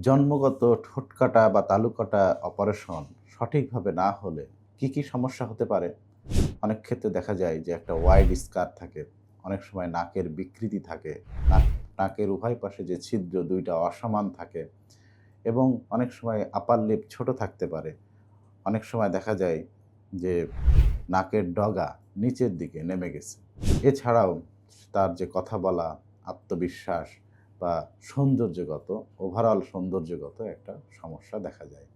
জন্মগত ঠোঁটকাটা বা তালুকাটা অপারেশন সঠিকভাবে না হলে কি সমস্যা হতে পারে? অনেক ক্ষেত্রে দেখা যায় যে একটা ওয়াইড স্কার থাকে। অনেক সময় নাকের বিকৃতি থাকে। নাক নাকের উভয় পাশে যে ছিদ্র ২ টা অসমান থাকে এবং অনেক সময় আপার লিপ ছোট থাকতে পারে। অনেক সময় দেখা যায় যে নাকের ডগা নিচের দিকে নেমে গেছে। এছাড়াও তার যে কথা বলা, আত্মবিশ্বাস বা সৌন্দর্যগত, ওভারঅল সৌন্দর্যগত একটা সমস্যা দেখা যায়।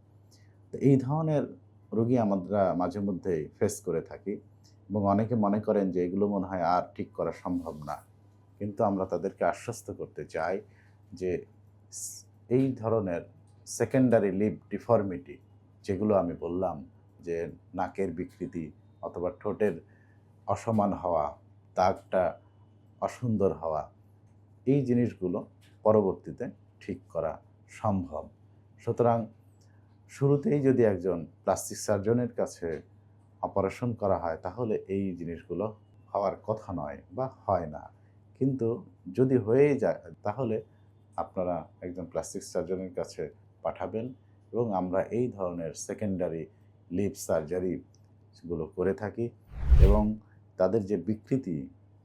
তো এই ধরনের রোগী আমরা মাঝেমধ্যেই ফেস করে থাকি এবং অনেকে মনে করেন যে এগুলো মনে হয় আর ঠিক করা সম্ভব না। কিন্তু আমরা তাদেরকে আশ্বস্ত করতে চাই যে স এই ধরনের সেকেন্ডারি লিপ ডিফর্মিটি যেগুলো আমি বললাম যে নাকের বিকৃতি অথবা ঠোঁটের অসমান হওয়া, দাগটা অসুন্দর হওয়া, এই জিনিসগুলো পরবর্তীতে ঠিক করা সম্ভব। সুতরাং শুরুতেই যদি একজন প্লাস্টিক সার্জনের কাছে অপারেশন করা হয় তাহলে এই জিনিসগুলো হওয়ার কথা নয় বা হয় না। কিন্তু যদি হয়েই যায় তাহলে আপনারা একজন প্লাস্টিক সার্জনের কাছে পাঠাবেন এবং আমরা এই ধরনের সেকেন্ডারি লিপ সার্জারি গুলো করে থাকি এবং তাদের যে বিকৃতি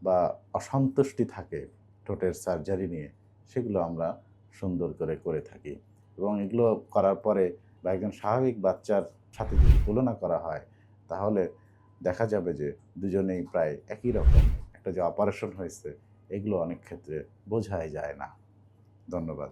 বা অসন্তুষ্টি থাকে ঠোঁটের সার্জারি নিয়ে সেগুলো আমরা সুন্দর করে থাকি এবং এগুলো করার পরে বা একজন স্বাভাবিক বাচ্চার সাথে যদি তুলনা করা হয় তাহলে দেখা যাবে যে দুজনেই প্রায় একই রকম। একটা যে অপারেশন হয়েছে এগুলো অনেক ক্ষেত্রে বোঝাই যায় না। ধন্যবাদ।